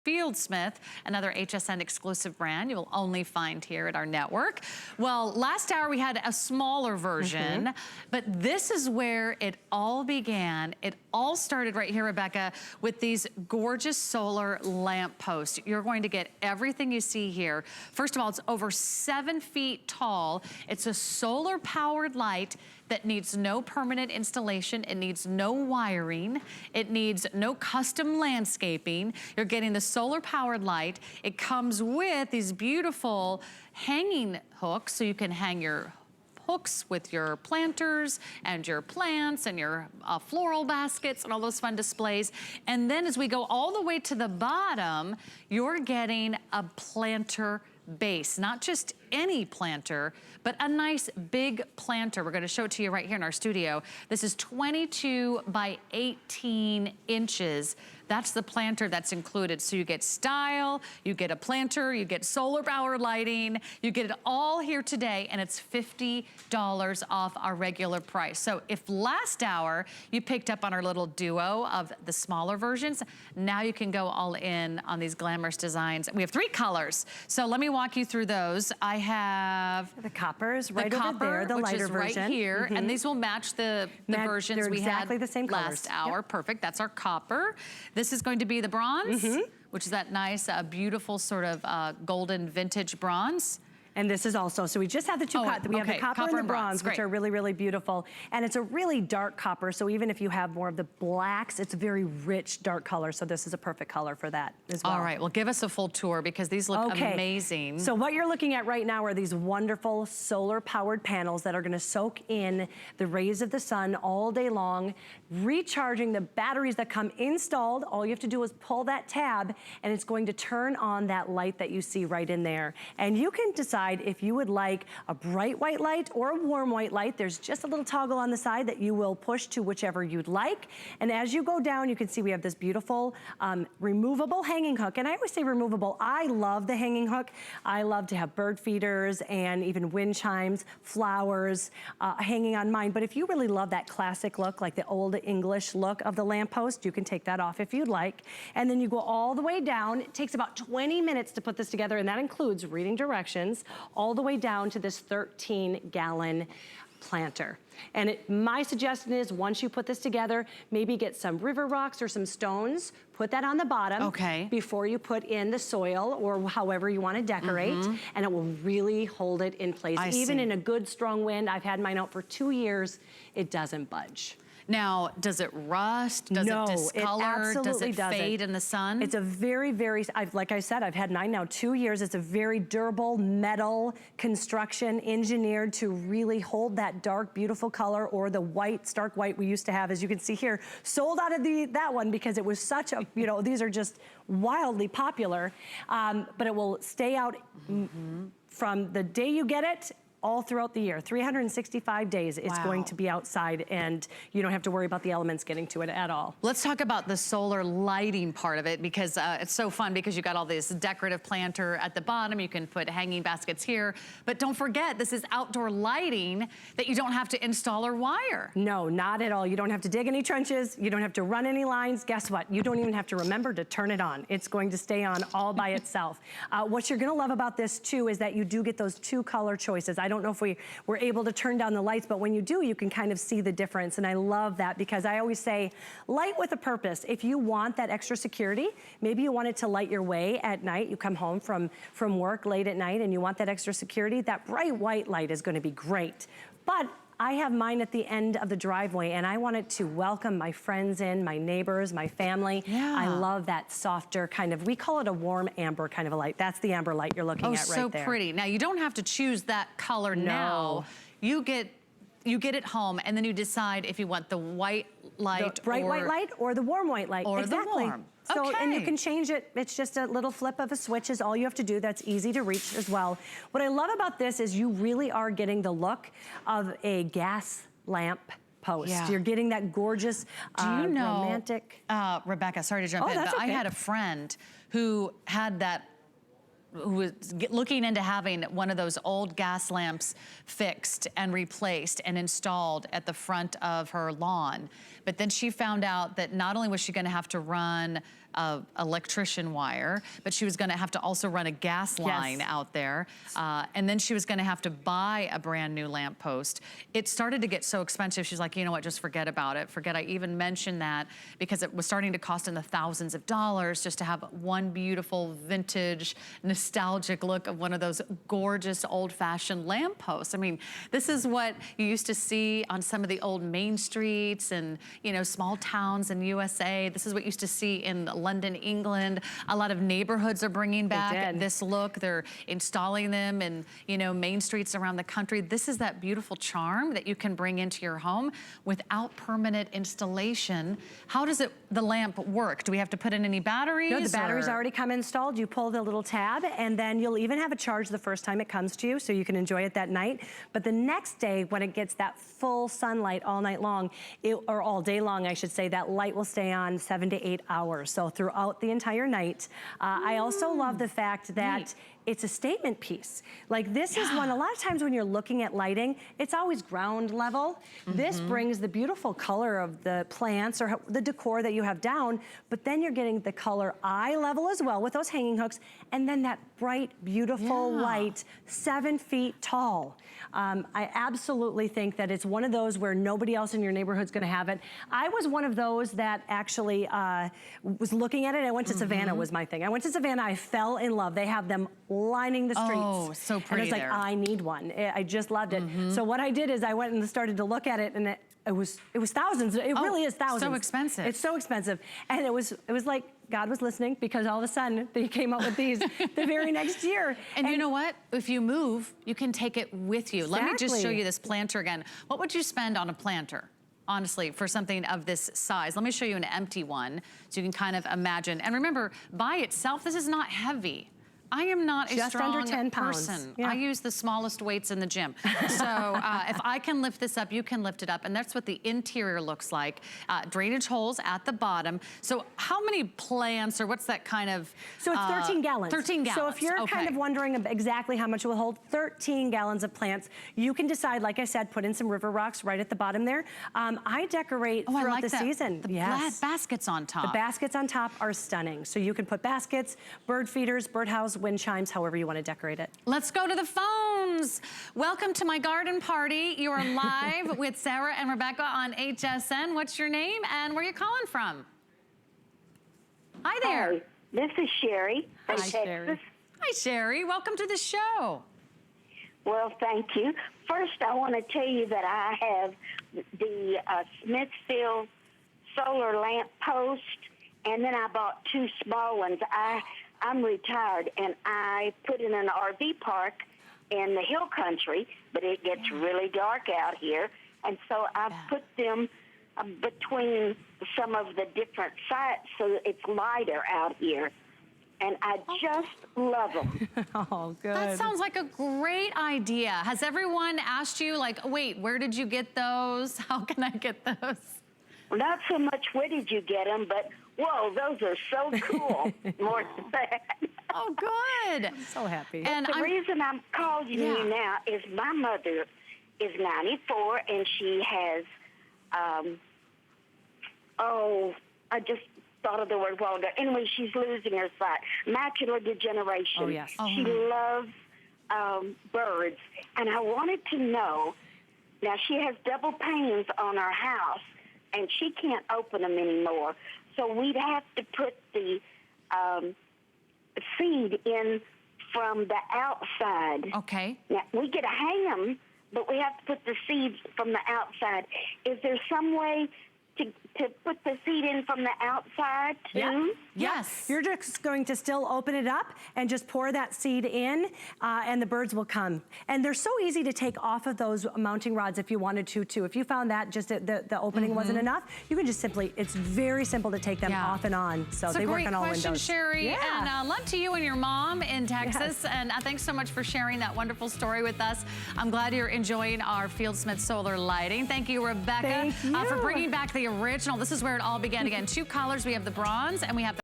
FieldSmith, another HSN exclusive brand you will only find here at our network. Well, last hour we had a smaller version, but this is where it all began. It all started right here, Rebecca, with these gorgeous solar lamp posts. You're going to get everything you see here. First of all, it's over 7 feet tall. It's a solar powered light that needs no permanent installation. It needs no wiring. It needs no custom landscaping. You're getting the solar powered light. It comes with these beautiful hanging hooks, so you can hang your hooks with your planters and your plants and your floral baskets and all those fun displays. And then as we go all the way to the bottom, you're getting a planter base, not just any planter, but a nice big planter. We're gonna show it to you right here in our studio. This is 22 by 18 inches. That's the planter that's included. So you get style, you get a planter, you get solar power lighting, you get it all here today, and it's $50 off our regular price. So if last hour you picked up on our little duo of the smaller versions, now you can go all in on these glamorous designs. We have 3 colors. So let me walk you through those. I have the coppers right over there, the lighter version. Right here, and these will match the versions we had exactly the same last hour. Yep. Perfect, that's our copper. This is going to be the bronze, which is that nice, beautiful sort of golden vintage bronze. And this is also, so we just have the two, we have the copper and the bronze, which are really, really beautiful. And it's a really dark copper, so even if you have more of the blacks, it's a very rich, dark color, so this is a perfect color for that as well. All right, well give us a full tour because these look amazing. So what you're looking at right now are these wonderful solar-powered panels that are gonna soak in the rays of the sun all day long, recharging the batteries that come installed. All you have to do is pull that tab, and it's going to turn on that light that you see right in there. And you can decide if you would like a bright white light or a warm white light. There's just a little toggle on the side that you will push to whichever you'd like. And as you go down, you can see we have this beautiful removable hanging hook. And I always say removable. I love the hanging hook. I love to have bird feeders and even wind chimes, flowers hanging on mine. But if you really love that classic look, like the old English look of the lamppost, you can take that off if you'd like. And then you go all the way down. It takes about 20 minutes to put this together, and that includes reading directions, all the way down to this 13-gallon planter. And my suggestion is once you put this together, maybe get some river rocks or some stones, put that on the bottom before you put in the soil or however you want to decorate, and it will really hold it in place. Even in a good strong wind, I've had mine out for 2 years, it doesn't budge. Now, does it rust? Does it discolor? Does it fade in the sun? It's a very, very, like I said, I've had mine now 2 years. It's a very durable metal construction engineered to really hold that dark, beautiful color, or the white, stark white we used to have, as you can see here. Sold out of that one because it was such a, you know, these are just wildly popular. But it will stay out from the day you get it all throughout the year. 365 days it's going to be outside, and you don't have to worry about the elements getting to it at all. Let's talk about the solar lighting part of it, because it's so fun because you got all this decorative planter at the bottom. You can put hanging baskets here, but don't forget this is outdoor lighting that you don't have to install or wire. No, not at all. You don't have to dig any trenches. You don't have to run any lines. Guess what? You don't even have to remember to turn it on. It's going to stay on all by itself. What you're gonna love about this too is that you do get those 2 color choices. I don't know if we were able to turn down the lights, but when you do, you can kind of see the difference. And I love that because I always say, light with a purpose. If you want that extra security, maybe you want it to light your way at night. You come home from work late at night and you want that extra security, that bright white light is gonna be great. But I have mine at the end of the driveway, and I want it to welcome my friends in, my neighbors, my family. I love that softer kind of, we call it a warm amber kind of a light. That's the amber light you're looking at right there. Oh, so pretty. Now, you don't have to choose that color now. You get it home, and then you decide if you want the white light, the bright white light, or the warm white light. Or the warm. So, and you can change it. It's just a little flip of a switch is all you have to do. That's easy to reach as well. What I love about this is you really are getting the look of a gas lamp post. You're getting that gorgeous, romantic. Rebecca, sorry to jump in, but I had a friend who had that who was looking into having one of those old gas lamps fixed and replaced and installed at the front of her lawn. But then she found out that not only was she gonna have to run electrician wire, but she was gonna have to also run a gas line out there. And then she was gonna have to buy a brand new lamp post. It started to get so expensive, she's like, you know what, just forget about it. Forget I even mentioned that, because it was starting to cost in the thousands of dollars just to have one beautiful vintage nostalgic look of one of those gorgeous old-fashioned lamp posts. I mean, this is what you used to see on some of the old main streets and, you know, small towns in USA. This is what you used to see in London, England. A lot of neighborhoods are bringing back this look. They're installing them in, you know, main streets around the country. This is that beautiful charm that you can bring into your home without permanent installation. How does the lamp work? Do we have to put in any batteries? No, the batteries already come installed. You pull the little tab, and then you'll even have a charge the first time it comes to you, so you can enjoy it that night. But the next day, when it gets that full sunlight all night long, or all day long, I should say, that light will stay on 7 to 8 hours. So throughout the entire night. I also love the fact that it's a statement piece. Like this is one, a lot of times when you're looking at lighting, it's always ground level. This brings the beautiful color of the plants or the decor that you have down, but then you're getting the color eye level as well with those hanging hooks, and then that bright, beautiful light, 7 feet tall. I absolutely think that it's one of those where nobody else in your neighborhood's gonna have it. I was one of those that actually was looking at it. I went to Savannah was my thing. I went to Savannah, I fell in love. They have them lining the streets. Oh, so pretty. And I was like, I need one. I just loved it. So what I did is I went and started to look at it, and it was thousands. It really is thousands. So expensive. It's so expensive. And it was like God was listening, because all of a sudden they came up with these the very next year. And you know what? If you move, you can take it with you. Let me just show you this planter again. What would you spend on a planter? Honestly, for something of this size. Let me show you an empty one so you can kind of imagine. And remember, by itself, this is not heavy. I am not a strong under 10 pounds. person. Yeah. I use the smallest weights in the gym. So if I can lift this up, you can lift it up. And that's what the interior looks like. Drainage holes at the bottom. So how many plants, or what's that kind of? So it's 13 gallons. 13 gallons. So if you're kind of wondering exactly how much it will hold, 13 gallons of plants. You can decide, like I said, put in some river rocks right at the bottom there. I decorate throughout the season. The baskets on top. The baskets on top are stunning. So you can put baskets, bird feeders, birdhouse, wind chimes, however you want to decorate it. Let's go to the phones. Welcome to my garden party. You are live with Sarah and Rebecca on HSN. What's your name and where are you calling from? Hi there. Hi, this is Sherry from Texas. Sherry. Hi, Sherry. Welcome to the show. Well, thank you. First, I want to tell you that I have the Smithfield solar lamp post, and then I bought 2 small ones. I'm retired, and I put in an RV park in the hill country, but it gets really dark out here, and so I put them between some of the different sites so that it's lighter out here, and I just love them. Oh, good. That sounds like a great idea. Has everyone asked you, like, wait, where did you get those? How can I get those? Well, not so much where did you get them, but whoa, those are so cool. More than that. Oh, good. I'm so happy. And the reason I'm calling you now is my mother is 94, and she has, I just thought of the word while ago. Anyway, she's losing her sight. Macular degeneration. Oh, yes. She loves birds. And I wanted to know, now she has double panes on her house, and she can't open them anymore. So we'd have to put the seed in from the outside. Okay. Now, we get to hang them, but we have to put the seeds from the outside. Is there some way to put the seed in from the outside too? Yeah. Yes. You're just going to still open it up and just pour that seed in, and the birds will come. And they're so easy to take off of those mounting rods if you wanted to too. If you found that just the opening wasn't enough, you can just simply, it's very simple to take them off and on. So they work on all windows. It's a great question, Sherry. Yeah. And love to you and your mom in Texas. And thanks so much for sharing that wonderful story with us. I'm glad you're enjoying our FieldSmith solar lighting. Thank you, Rebecca, Thank you. for bringing back the original. This is where it all began again. 2 colors. We have the bronze and we have the